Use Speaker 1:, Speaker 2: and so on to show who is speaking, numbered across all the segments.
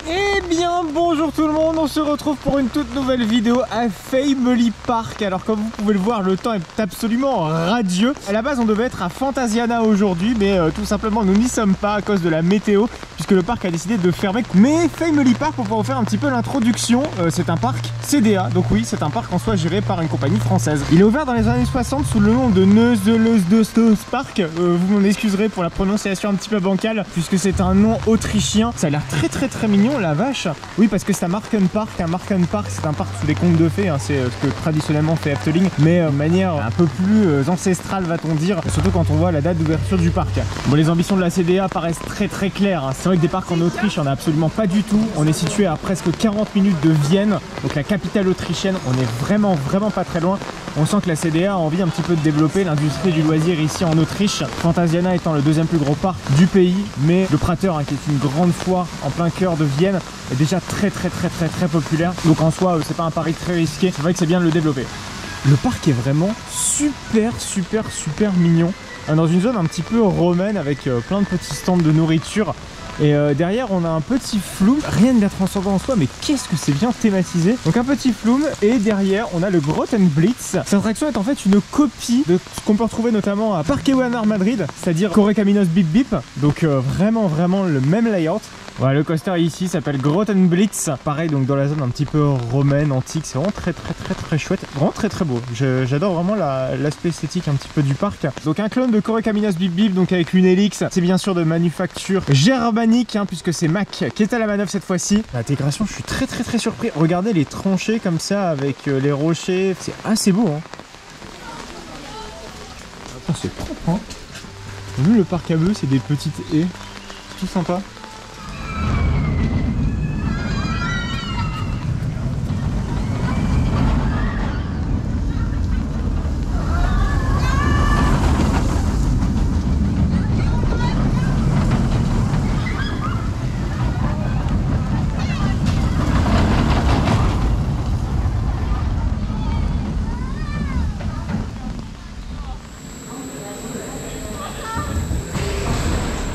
Speaker 1: Eh bien bonjour tout le monde, on se retrouve pour une toute nouvelle vidéo à Family Park. Alors comme vous pouvez le voir, le temps est absolument radieux. À la base on devait être à Fantasiana aujourd'hui, mais tout simplement nous n'y sommes pas à cause de la météo, puisque le parc a décidé de fermer. Mais Family Park, pour pouvoir faire un petit peu l'introduction, c'est un parc CDA, donc oui c'est un parc en soi géré par une compagnie française. Il est ouvert dans les années 60 sous le nom de Neuselesdostos Park. Vous m'en excuserez pour la prononciation un petit peu bancale, puisque c'est un nom autrichien. Ça a l'air très mignon, la vache. Oui, parce que c'est un Markenpark. Un Markenpark, c'est un parc sous les contes de fées, hein. C'est ce que traditionnellement fait Efteling, mais de manière un peu plus ancestrale, va-t-on dire, surtout quand on voit la date d'ouverture du parc. Bon, les ambitions de la CDA paraissent très claires, hein. C'est vrai que des parcs en Autriche, on n'a absolument pas du tout. On est situé à presque 40 minutes de Vienne, donc la capitale autrichienne. On est vraiment pas très loin. On sent que la CDA a envie un petit peu de développer l'industrie du loisir ici en Autriche. Fantasiana étant le deuxième plus gros parc du pays, mais le Prater, hein, qui est une grande foire en plein cœur de Vienne, est déjà très populaire. Donc en soi, c'est pas un pari très risqué. C'est vrai que c'est bien de le développer. Le parc est vraiment super mignon. Dans une zone un petit peu romaine avec plein de petits stands de nourriture. Et derrière on a un petit flume, rien de bien transcendant en soi, mais qu'est-ce que c'est bien thématisé. Donc un petit flume, et derrière on a le Grottenblitz. Cette attraction est en fait une copie de ce qu'on peut retrouver notamment à Parque Güeñes Madrid, c'est-à-dire Correcaminos Bip Bip. Donc vraiment le même layout. Voilà, le coaster ici s'appelle Grottenblitz. Pareil, donc dans la zone un petit peu romaine, antique. C'est vraiment très chouette. Vraiment très beau. J'adore vraiment l'aspect esthétique un petit peu du parc. Donc un clone de Correcaminos Bip Bip, donc avec une hélice. C'est bien sûr de manufacture germanique, hein, puisque c'est Mack qui est à la manœuvre cette fois-ci. L'intégration, je suis très surpris. Regardez les tranchées comme ça avec les rochers. C'est assez beau, hein. Oh, c'est propre, hein. Vous voyez, le parc à bœufs, c'est des petites haies. C'est tout sympa.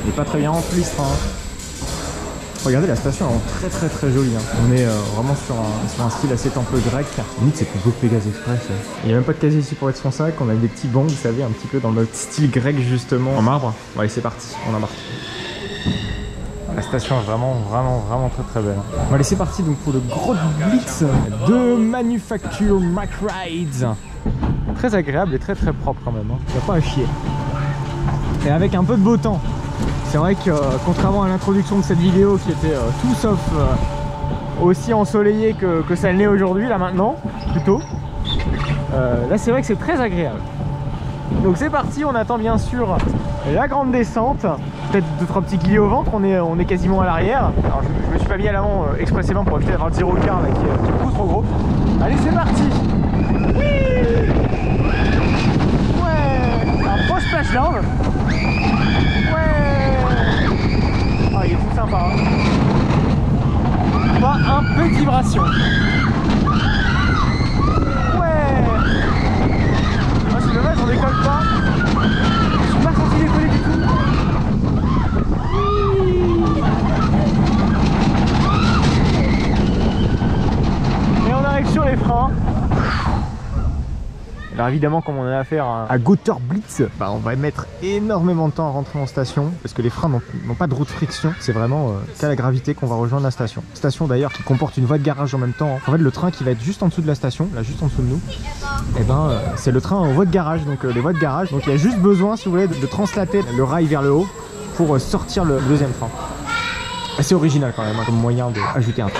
Speaker 1: Il est pas très bien rempli ce train. Regardez, la station est très jolie, hein. On est vraiment sur un style assez temple grec. Limite c'est plus beau que Pegasus Express. Il n'y a même pas de casier ici pour être son sac. On a des petits bancs, vous savez, un petit peu dans le style grec justement, en marbre. Bon, allez, c'est parti, on embarque. La station est vraiment très belle. Bon, allez, c'est parti donc pour le Grottenblitz de Manufacture Mack Rides. Très agréable et très propre quand même, hein. Il n'y a pas à chier. Et avec un peu de beau temps. C'est vrai que contrairement à l'introduction de cette vidéo qui était tout sauf aussi ensoleillée que ça l'est aujourd'hui, là maintenant, plutôt, là c'est vrai que c'est très agréable. Donc c'est parti, on attend bien sûr la grande descente, peut-être 2-3 petits guillis au ventre, on est quasiment à l'arrière. Alors je me suis pas mis à l'avant expressément pour éviter d'avoir le 0 car là, qui est beaucoup trop gros. Allez, c'est parti. Oui, ouais, un beau splashdown. Ah, il est tout sympa, hein. Pas un peu de vibration. Ouais. Ah, c'est dommage, on décolle pas. Je suis pas senti décoller du tout. Et on arrive sur les freins. Alors évidemment, comme on a affaire à Grottenblitz, bah on va mettre énormément de temps à rentrer en station parce que les freins n'ont pas de roue de friction. C'est vraiment qu'à la gravité qu'on va rejoindre la station. Station d'ailleurs qui comporte une voie de garage en même temps, hein. En fait, le train qui va être juste en dessous de la station, là juste en dessous de nous, et ben c'est le train en voie de garage. Donc les voies de garage. Donc il y a juste besoin, si vous voulez, de translater le rail vers le haut pour sortir le deuxième train. Assez original quand même, hein, comme moyen d'ajouter un train.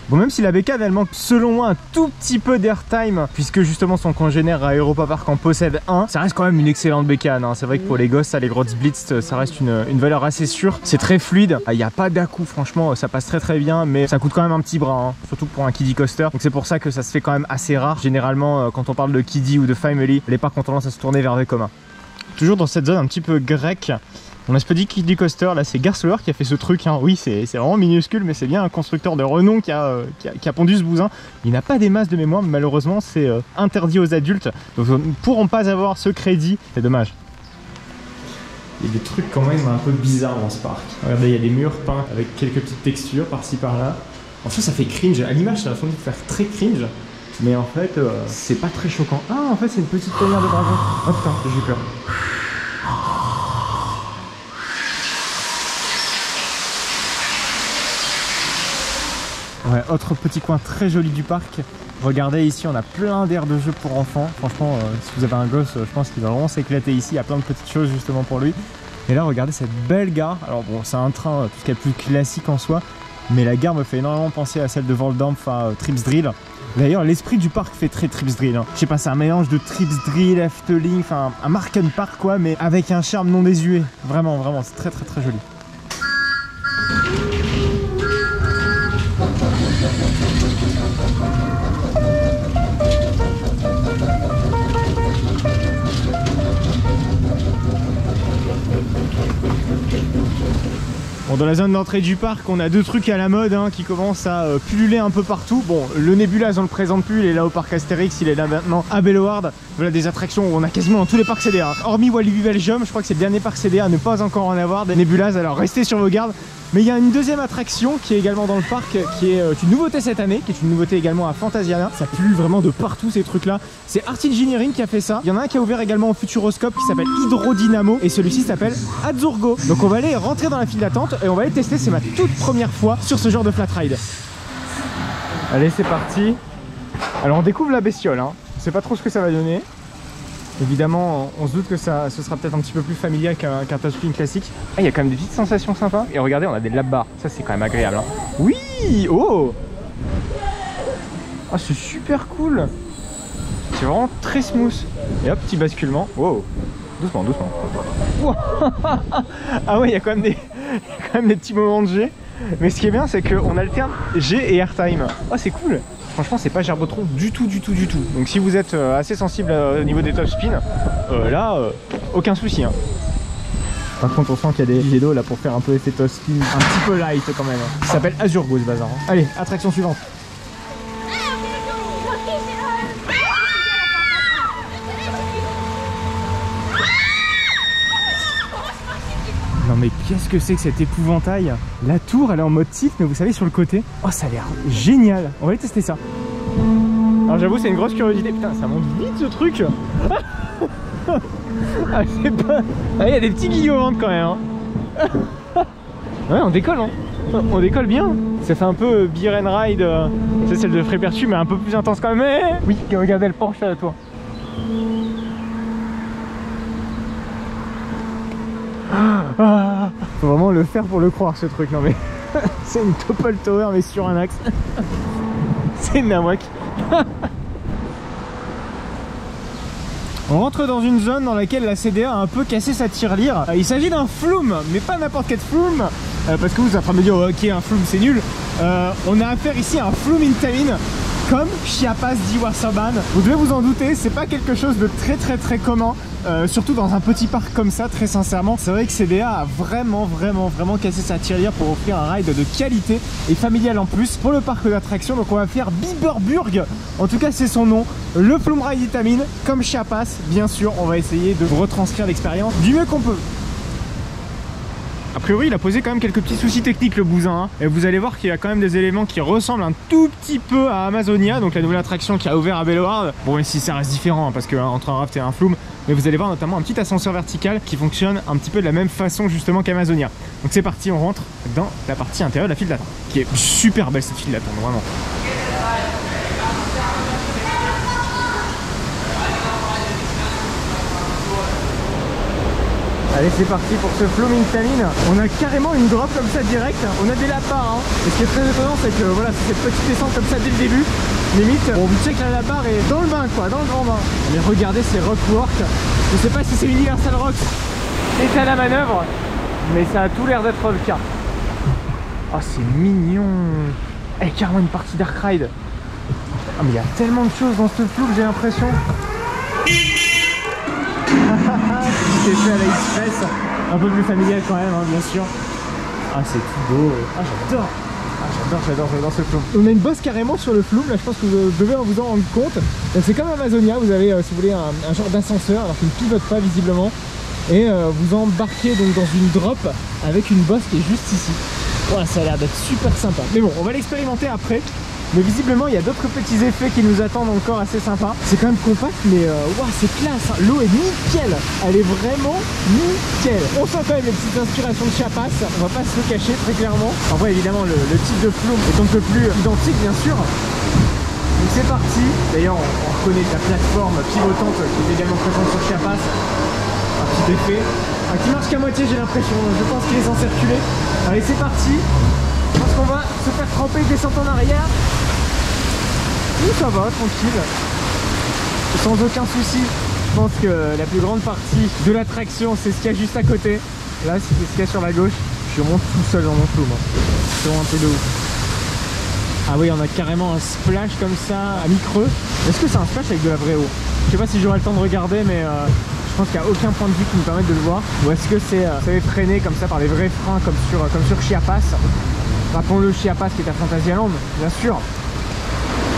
Speaker 1: Bon, même si la bécane elle manque selon moi un tout petit peu d'airtime, puisque justement son congénère à Europa Park en possède un, ça reste quand même une excellente bécane, hein. C'est vrai que pour les gosses, ça, les Grottenblitz, ça reste une valeur assez sûre. C'est très fluide, il n'y a pas d'à-coup, franchement ça passe très bien, mais ça coûte quand même un petit bras, hein, surtout pour un kiddie coaster. Donc c'est pour ça que ça se fait quand même assez rare. Généralement quand on parle de kiddie ou de family, les parcs ont tendance à se tourner vers des communs. Toujours dans cette zone un petit peu grecque, On a ce petit Kiddie Coaster, là c'est Garsler qui a fait ce truc, hein. Oui c'est vraiment minuscule, mais c'est bien un constructeur de renom qui a pondu ce bousin. Il n'a pas des masses de mémoire, mais malheureusement c'est interdit aux adultes, donc nous ne pourrons pas avoir ce crédit, c'est dommage. Il y a des trucs quand même un peu bizarres dans ce parc. Regardez, il y a des murs peints avec quelques petites textures par-ci par-là. En fait ça fait cringe, à l'image ça a fini de faire très cringe, mais en fait c'est pas très choquant. Ah en fait c'est une petite poignard de dragon. Oh putain, j'ai eu peur. Ouais, autre petit coin très joli du parc. Regardez ici, on a plein d'aires de jeu pour enfants. Franchement, si vous avez un gosse, je pense qu'il va vraiment s'éclater ici. Il y a plein de petites choses justement pour lui. Et là, regardez cette belle gare. Alors bon, c'est un train tout ce qui est plus classique en soi, mais la gare me fait énormément penser à celle de Voldampf à Trips Drill. D'ailleurs, l'esprit du parc fait très Trips Drill. Hein. Je sais pas, c'est un mélange de Trips Drill, Efteling, enfin un Marken Park quoi, mais avec un charme non désuet. Vraiment, vraiment, c'est très très très joli. Bon, dans la zone d'entrée du parc, on a deux trucs à la mode hein, qui commencent à pulluler un peu partout. Bon, le Nebulaz, on le présente plus, il est là au parc Astérix, il est là maintenant à Bellewaerde. Voilà des attractions où on a quasiment dans tous les parcs CDA. Hein. Hormis Walibi Belgium, je crois que c'est le dernier parc CDA à ne pas encore en avoir des Nebulaz, alors restez sur vos gardes. Mais il y a une deuxième attraction qui est également dans le parc, qui est une nouveauté cette année, qui est une nouveauté également à Fantasiana. Ça pullule vraiment de partout ces trucs là. C'est Art Engineering qui a fait ça. Il y en a un qui a ouvert également au Futuroscope qui s'appelle Hydrodynamo et celui-ci s'appelle Azurgo. Donc on va aller rentrer dans la file d'attente et on va aller tester, c'est ma toute première fois sur ce genre de flat ride. Allez c'est parti. Alors on découvre la bestiole, hein. On sait pas trop ce que ça va donner. Évidemment, on se doute que ce sera peut-être un petit peu plus familial qu'un touchscreen classique. Ah, il y a quand même des petites sensations sympas. Et regardez, on a des lap bars. Ça, c'est quand même agréable. Hein. Oui. Oh. Ah, c'est super cool. C'est vraiment très smooth. Et hop, petit basculement. Wow. Doucement, doucement. Wow. Ah ouais, il y a quand même des petits moments de G. Mais ce qui est bien, c'est qu'on alterne G et airtime. Oh, c'est cool. Franchement, c'est pas Gerbotron du tout. Donc si vous êtes assez sensible au niveau des top spin, là, aucun souci. Hein. Par contre, on sent qu'il y a des jets d'eau là pour faire un peu effet top spin, un petit peu light quand même. Ça s'appelle Azurgo ce bazar. Hein. Allez, attraction suivante. Non mais qu'est-ce que c'est que cet épouvantail? La tour elle est en mode tilt mais vous savez sur le côté. Oh ça a l'air génial. On va aller tester ça. Alors j'avoue c'est une grosse curiosité. Putain ça monte vite ce truc. Ah c'est pas... Ah il y a des petits guillots au ventre quand même hein. Ouais on décolle hein. On décolle bien. Ça fait un peu Beer and Ride. C'est celle de Frépertu mais un peu plus intense quand même. Oui regardez le Porsche à la tour. Ah, faut vraiment le faire pour le croire ce truc, non mais c'est une Topple Tower mais sur un axe. C'est une nawak. On rentre dans une zone dans laquelle la CDA a un peu cassé sa tirelire. Il s'agit d'un flume, mais pas n'importe quel flume, parce que vous êtes en train de me dire oh, ok un flume c'est nul. On a affaire ici à un flume Intamin comme Chiapas d'Iwasaban. Vous devez vous en douter, c'est pas quelque chose de très commun. Surtout dans un petit parc comme ça, très sincèrement. C'est vrai que CDA a vraiment cassé sa tirelire pour offrir un ride de qualité et familial en plus pour le parc d'attractions. Donc on va faire Biberburg, en tout cas c'est son nom, le Flume Ride Intamin, comme Chiapas. Bien sûr, on va essayer de retranscrire l'expérience du mieux qu'on peut. A priori il a posé quand même quelques petits soucis techniques le bousin hein. Et vous allez voir qu'il y a quand même des éléments qui ressemblent un tout petit peu à Amazonia, donc la nouvelle attraction qui a ouvert à Bellewaerde. Bon même si ça reste différent hein, parce que entre un raft et un flume, mais vous allez voir notamment un petit ascenseur vertical qui fonctionne un petit peu de la même façon justement qu'Amazonia. Donc c'est parti, on rentre dans la partie intérieure de la file d'attente qui est super belle cette file d'attente vraiment. Allez c'est parti pour ce Flume Intamin. On a carrément une drop comme ça direct. On a des lapins hein. Et ce qui est très étonnant c'est que voilà c'est cette petite descente comme ça dès le début. Limite on vous check la barre est dans le bain quoi, dans le grand bain. Mais regardez ces rockwork. Je sais pas si c'est Universal Rocks qui est à la manœuvre, mais ça a tout l'air d'être le cas. Oh c'est mignon. Et carrément une partie Dark Ride. Ah mais il y a tellement de choses dans ce flou que j'ai l'impression. été fait à la express. Un peu plus familial quand même, hein, bien sûr. Ah, c'est tout beau. Ah, j'adore. Ah, j'adore ce flume. On a une bosse carrément sur le flume, là je pense que vous devez vous en rendre compte. C'est comme Amazonia, vous avez si vous voulez un genre d'ascenseur alors qu'il ne pivote pas visiblement. Et vous embarquez donc dans une drop avec une bosse qui est juste ici. Ouais, ça a l'air d'être super sympa. Mais bon, on va l'expérimenter après. Mais visiblement il y a d'autres petits effets qui nous attendent encore assez sympas. C'est quand même compact mais wow, c'est classe, hein. L'eau est nickel. Elle est vraiment nickel. On sent quand même les petites inspirations de Chiapas. On va pas se le cacher très clairement. En vrai évidemment le type de flume est un peu plus identique bien sûr. Donc c'est parti. D'ailleurs on reconnaît la plateforme pivotante qui est également présente sur Chiapas. Un petit effet qui marche qu'à moitié j'ai l'impression. Je pense qu'il est sans circuler. Allez c'est parti. Je pense qu'on va se faire tremper, descendre en arrière. Ça va, tranquille. Sans aucun souci. Je pense que la plus grande partie de l'attraction, c'est ce qu'il y a juste à côté. Là, c'est ce qu'il y a sur la gauche. Je remonte tout seul dans mon flume. C'est vraiment un peu de ouf. Ah oui, on a carrément un splash comme ça à mi-creux. Est-ce que c'est un splash avec de la vraie eau? Je sais pas si j'aurai le temps de regarder, mais je pense qu'il n'y a aucun point de vue qui me permette de le voir. Ou est-ce que c'est freiné comme ça par les vrais freins comme sur Chiapas? Rappelons-le, Chiapas qui est à Fantasyland, bien sûr.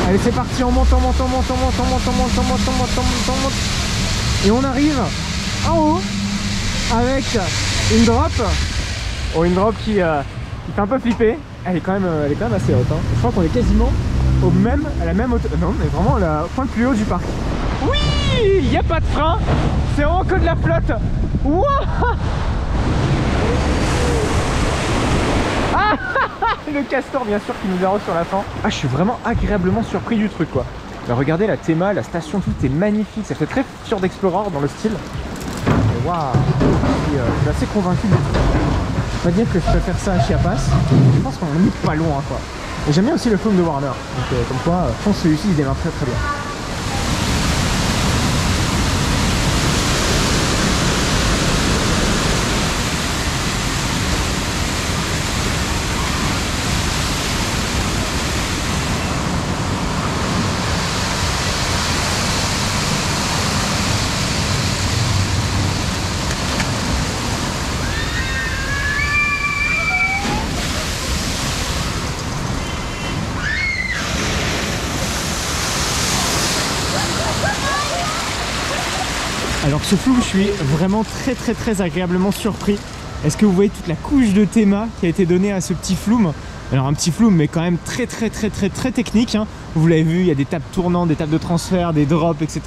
Speaker 1: Allez c'est parti, on monte, on monte, on monte, on monte, on monte, on monte, on monte, on monte, on monte. Et on arrive en haut avec une drop. Oh, une drop qui fait un peu flipper. Elle est quand même assez haute, hein. Je crois qu'on est quasiment à la même hauteur. Non, mais vraiment le point le plus haut du parc. Oui, il n'y a pas de frein. C'est vraiment que de la flotte. Wow. Ah, le castor bien sûr qui nous arrose sur la fin. Ah, je suis vraiment agréablement surpris du truc quoi. Bah, regardez la théma, la station, tout est magnifique. Ça fait très futur d'Explorer dans le style. Waouh, je suis assez convaincu du truc. Je vais pas dire que je préfère ça à Chiapas. Je pense qu'on en est pas loin quoi. Et j'aime bien aussi le film de Warner. Donc comme quoi, je pense que celui-ci il démarre très très bien. Alors ce flume, je suis vraiment très agréablement surpris. Est-ce que vous voyez toute la couche de théma qui a été donnée à ce petit flume? Alors un petit flume mais quand même très technique, hein. Vous l'avez vu, il y a des tables tournantes, des tables de transfert, des drops, etc.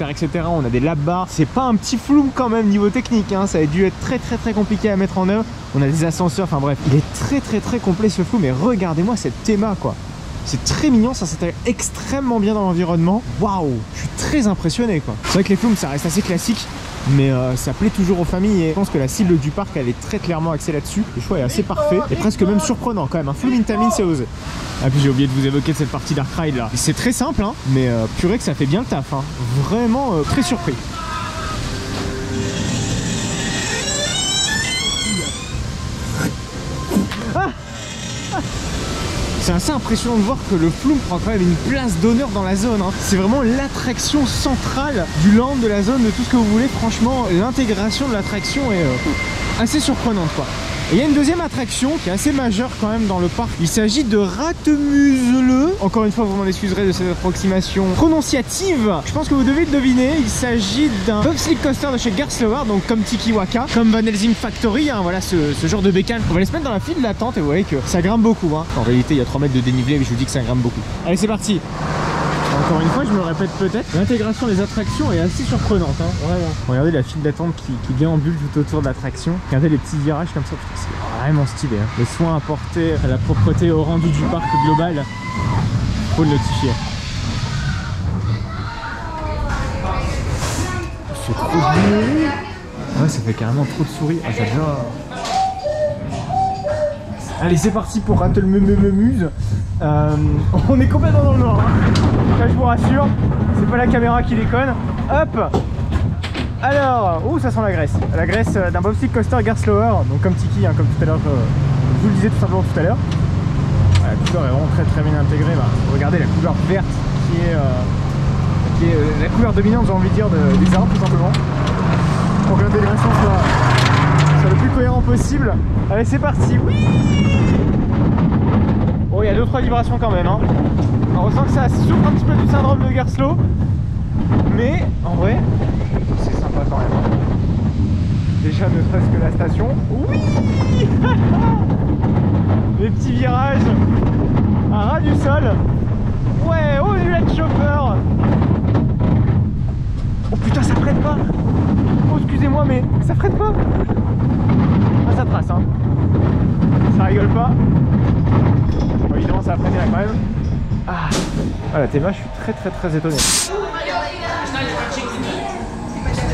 Speaker 1: On a des lap bars. C'est pas un petit flume quand même niveau technique, hein. Ça a dû être très compliqué à mettre en œuvre. On a des ascenseurs, enfin bref, il est très complet ce flume. Mais regardez-moi cette théma quoi. C'est très mignon, ça s'intègre extrêmement bien dans l'environnement. Waouh, je suis très impressionné quoi. C'est vrai que les flumes ça reste assez classique, mais ça plaît toujours aux familles et je pense que la cible du parc elle est très clairement axée là-dessus. Le choix est assez parfait et presque même surprenant quand même. Un flume Intamin c'est osé. Ah puis j'ai oublié de vous évoquer cette partie Dark Ride là. C'est très simple hein, mais purée que ça fait bien le taf hein. Vraiment très surpris. C'est assez impressionnant de voir que le flume prend quand même une place d'honneur dans la zone, hein. C'est vraiment l'attraction centrale du land, de la zone, de tout ce que vous voulez. Franchement, l'intégration de l'attraction est assez surprenante quoi. Et il y a une deuxième attraction qui est assez majeure quand même dans le parc. Il s'agit de Ratemuseleux. Encore une fois, vous m'en excuserez de cette approximation prononciative. Je pense que vous devez le deviner. Il s'agit d'un bobsleigh coaster de chez Gerstlauer, donc comme Tiki Waka, comme Van Helsing Factory, hein, voilà ce genre de bécane. On va les se mettre dans la file d'attente et vous voyez que ça grimpe beaucoup, hein. En réalité, il y a 3 mètres de dénivelé, mais je vous dis que ça grimpe beaucoup. Allez, c'est parti. Encore une fois, je me répète peut-être, l'intégration des attractions est assez surprenante, hein, vraiment. Regardez la file d'attente qui déambule tout autour de l'attraction. Regardez les petits virages comme ça, c'est vraiment stylé, hein. Les soins apportés à la propreté et au rendu du parc global, faut le notifier. C'est trop beau. Ouais, ça fait carrément trop de souris. Ah, j'adore. Allez, c'est parti pour Ratemuseleux. On est complètement dans le noir, hein. Là, je vous rassure, c'est pas la caméra qui déconne. Hop. Alors, ouh, ça sent la graisse d'un bobsleigh coaster Gerstlauer, donc comme Tiki, hein, comme tout à l'heure, je vous le disais tout simplement tout à l'heure. La couleur est vraiment très bien intégrée. Bah, regardez la couleur verte qui est la couleur dominante, j'ai envie de dire, des arbres tout simplement. Pour que l'intégration soit possible. Allez, c'est parti. Oui. Bon, il y a 2-3 vibrations quand même, hein. On ressent que ça souffre un petit peu du syndrome de Gerstlauer, mais en vrai, c'est sympa quand même. Déjà, ne serait-ce que la station. Oui. Les petits virages à ras du sol. Ouais, oh, du chopper. Oh putain, ça freine pas. Oh, excusez-moi, mais ça freine pas. Ah, ça trace, hein. Ça rigole pas. Bon, évidemment, ça a freiné là quand même. Ah, la Thema, je suis très étonné.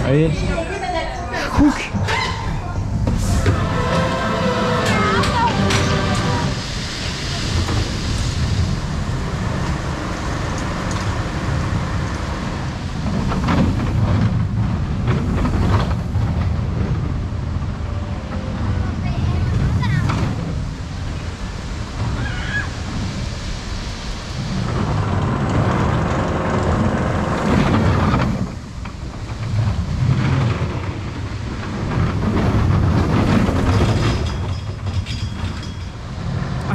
Speaker 1: Allez, cook.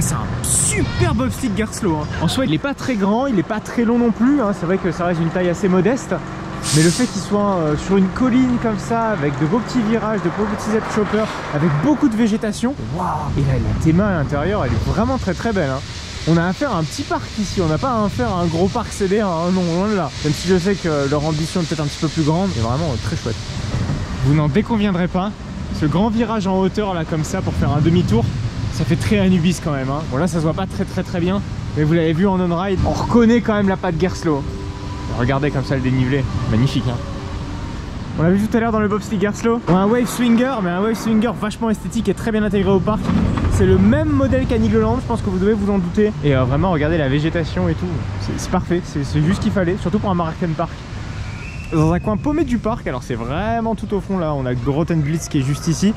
Speaker 1: C'est un super bobstick Gerstlauer, hein. En soi, il est pas très grand, il est pas très long non plus, hein. C'est vrai que ça reste une taille assez modeste, mais le fait qu'il soit sur une colline comme ça, avec de beaux petits virages, de beaux petits Z-choppers, avec beaucoup de végétation, waouh. Et là, la Thema à l'intérieur, elle est vraiment très belle, hein. On a affaire à un petit parc ici, on n'a pas affaire à un gros parc CDR, hein, non, loin de là. Même si je sais que leur ambition est peut-être un petit peu plus grande, mais vraiment très chouette. Vous n'en déconviendrez pas, ce grand virage en hauteur là comme ça pour faire un demi-tour, ça fait très Anubis quand même, hein. Bon là ça se voit pas très bien, mais vous l'avez vu en on-ride, on reconnaît quand même la patte Gerstlauer. Regardez comme ça le dénivelé, magnifique, hein. On l'a vu tout à l'heure dans le bobstick Gerstlauer. On a un wave swinger, mais un wave swinger vachement esthétique et très bien intégré au parc. C'est le même modèle qu'Anigloland, je pense que vous devez vous en douter. Et vraiment regardez la végétation et tout, c'est parfait, c'est juste ce qu'il fallait, surtout pour un Marathon Park. Dans un coin paumé du parc, alors c'est vraiment tout au fond là, on a Grottenblitz qui est juste ici.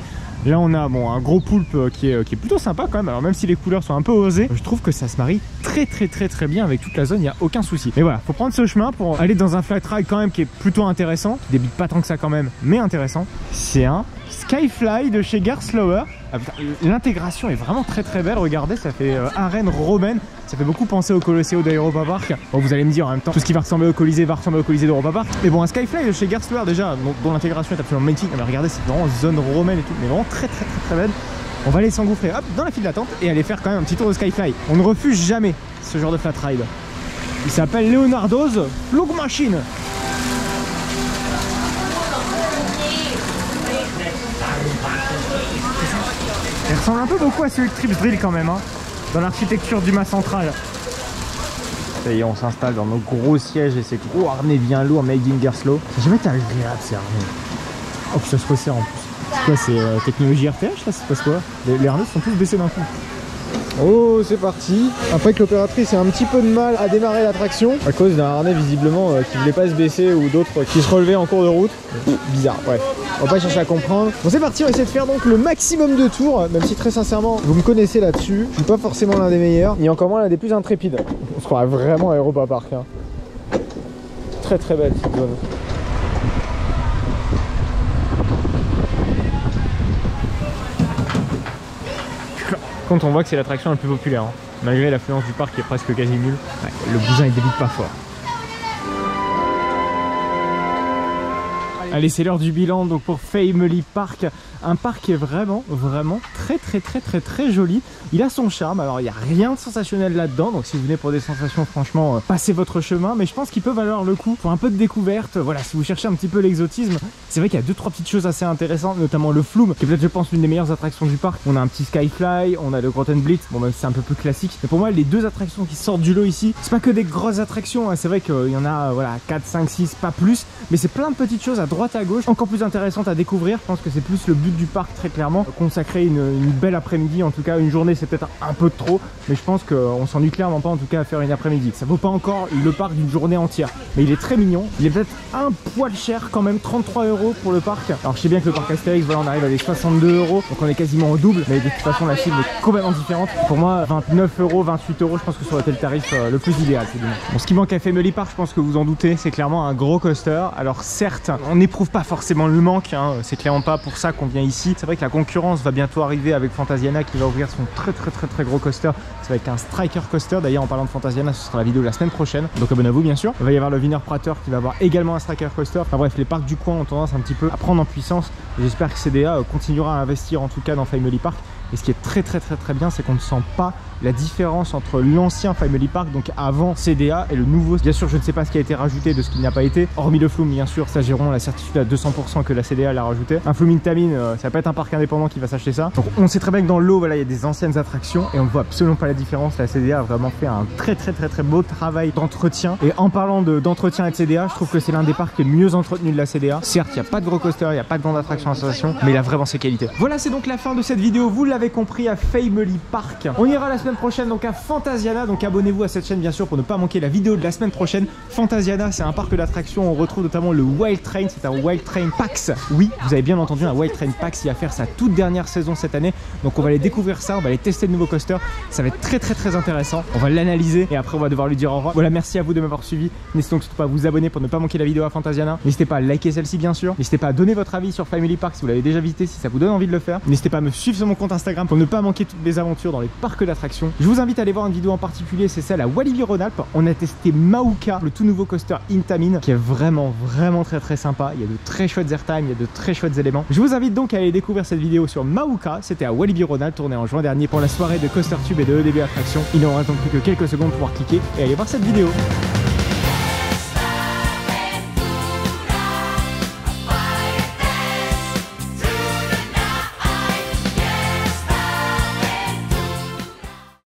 Speaker 1: Là on a bon, un gros poulpe qui est plutôt sympa quand même, alors même si les couleurs sont un peu osées, je trouve que ça se marie très bien avec toute la zone, il n'y a aucun souci. Mais voilà, faut prendre ce chemin pour aller dans un flat ride quand même qui est plutôt intéressant, qui débite pas tant que ça quand même, mais intéressant. C'est un Skyfly de chez Gerstlauer. Ah, l'intégration est vraiment très belle, regardez, ça fait arène romaine, ça fait beaucoup penser au Colosseo d'Europa Park. Bon, vous allez me dire en même temps, tout ce qui va ressembler au Colisée va ressembler au Colisée d'Europa Park. Mais bon, un Skyfly de chez Gerstlauer déjà, dont l'intégration est absolument magnifique. Mais regardez, c'est vraiment zone romaine et tout, mais vraiment très belle. On va aller s'engouffrer hop dans la file d'attente et aller faire quand même un petit tour de Skyfly. On ne refuse jamais ce genre de flat ride. Il s'appelle Leonardo's Flugmaschine. Il ressemble un peu beaucoup à celui de Trips Drill quand même, hein, dans l'architecture du mât central. Ça y est, on s'installe dans nos gros sièges et ces gros harnais bien lourds made in Gerstlauer. Ça n'a jamais été agréable ces harnais. Oh puis ça se resserre en plus. C'est quoi, c'est technologie RTH là, ça se passe quoi? Les harnais sont tous baissés d'un coup. Oh, c'est parti. Après que l'opératrice ait un petit peu de mal à démarrer l'attraction à cause d'un harnais visiblement qui voulait pas se baisser ou d'autres qui se relevaient en cours de route. Bizarre, ouais. On va pas chercher à comprendre. Bon, c'est parti, on va essayer de faire donc le maximum de tours, même si très sincèrement, vous me connaissez là-dessus. Je suis pas forcément l'un des meilleurs, ni encore moins l'un des plus intrépides. On se croirait vraiment à Europa Park, hein. Très belle cette zone. Quand on voit que c'est l'attraction la plus populaire, hein. Malgré l'affluence du parc qui est presque quasi nulle, ouais, le bousin il débute pas fort. Allez, c'est l'heure du bilan donc pour Family Park, un parc qui est vraiment très joli. Il a son charme, alors il n'y a rien de sensationnel là-dedans, donc si vous venez pour des sensations, franchement, passez votre chemin, mais je pense qu'il peut valoir le coup pour un peu de découverte. Voilà, si vous cherchez un petit peu l'exotisme, c'est vrai qu'il y a 2-3 petites choses assez intéressantes, notamment le Flume, qui est peut-être, je pense, l'une des meilleures attractions du parc. On a un petit Skyfly, on a le Grottenblitz, bon, même si c'est un peu plus classique, mais pour moi, les deux attractions qui sortent du lot ici, c'est pas que des grosses attractions, hein. C'est vrai qu'il y en a, voilà, 4, 5, 6, pas plus, mais c'est plein de petites choses à droite à gauche, encore plus intéressantes à découvrir. Je pense que c'est plus le but du parc, très clairement, consacrer une belle après-midi, en tout cas une journée c'est peut-être un peu trop, mais je pense qu'on s'ennuie clairement pas en tout cas à faire une après-midi. Ça vaut pas encore le parc d'une journée entière, mais il est très mignon, il est peut-être un poil cher quand même, 33 € pour le parc. Alors je sais bien que le parc Astérix, voilà, on arrive à des 62 €, donc on est quasiment au double, mais de toute façon la cible est complètement différente. Pour moi 29 €, 28 €, je pense que ça aurait été le tarif le plus idéal. Bon, ce qui manque à Family Park, je pense que vous en doutez, c'est clairement un gros coaster. Alors certes, on n'est n'éprouve pas forcément le manque, hein. C'est clairement pas pour ça qu'on vient ici. C'est vrai que la concurrence va bientôt arriver avec Fantasiana qui va ouvrir son très gros coaster. Ça va être un Striker Coaster. D'ailleurs, en parlant de Fantasiana, ce sera la vidéo de la semaine prochaine. Donc abonnez-vous bien sûr. Il va y avoir le Wiener Prater qui va avoir également un Striker Coaster. Enfin bref, les parcs du coin ont tendance un petit peu à prendre en puissance. J'espère que CDA continuera à investir en tout cas dans Family Park. Et ce qui est très bien, c'est qu'on ne sent pas la différence entre l'ancien Family Park, donc avant CDA, et le nouveau. Bien sûr, je ne sais pas ce qui a été rajouté de ce qui n'a pas été, hormis le Flume, bien sûr, ça gérons la certitude à 200% que la CDA l'a rajouté. Un Flume Intamin, ça va pas être un parc indépendant qui va s'acheter ça. Donc on sait très bien que dans l'eau, voilà, il y a des anciennes attractions et on ne voit absolument pas la différence. La CDA a vraiment fait un très beau travail d'entretien. Et en parlant d'entretien et de CDA, je trouve que c'est l'un des parcs les mieux entretenus de la CDA. Certes, il n'y a pas de gros coaster, il n'y a pas de grande attraction en station, mais il a vraiment ses qualités. Voilà, c'est donc la fin de cette vidéo. Vous l'avez compris, à Family Park. On ira la semaine prochaine donc à Fantasiana, donc abonnez-vous à cette chaîne bien sûr pour ne pas manquer la vidéo de la semaine prochaine. Fantasiana, c'est un parc d'attractions, on retrouve notamment le Wild Train, c'est un Wild Train PAX. Oui, vous avez bien entendu, un Wild Train PAX, il va faire sa toute dernière saison cette année. Donc on va aller découvrir ça, on va aller tester de nouveaux coasters. Ça va être très intéressant. On va l'analyser et après on va devoir lui dire au revoir. Voilà, merci à vous de m'avoir suivi. N'hésitez donc surtout pas à vous abonner pour ne pas manquer la vidéo à Fantasiana. N'hésitez pas à liker celle-ci bien sûr. N'hésitez pas à donner votre avis sur Family Park si vous l'avez déjà visité, si ça vous donne envie de le faire. N'hésitez pas à me suivre sur mon compte Instagram pour ne pas manquer toutes les aventures dans les parcs d'attractions. Je vous invite à aller voir une vidéo en particulier, c'est celle à Walibi-Rhône-Alpes. On a testé Mauka, le tout nouveau coaster Intamin, qui est vraiment très sympa. Il y a de très chouettes airtime, il y a de très chouettes éléments. Je vous invite donc à aller découvrir cette vidéo sur Mauka. C'était à Walibi-Rhône-Alpes, tourné en juin dernier pour la soirée de Coaster Tube et de EDB Attraction. Il n'en reste donc plus que quelques secondes pour pouvoir cliquer et aller voir cette vidéo.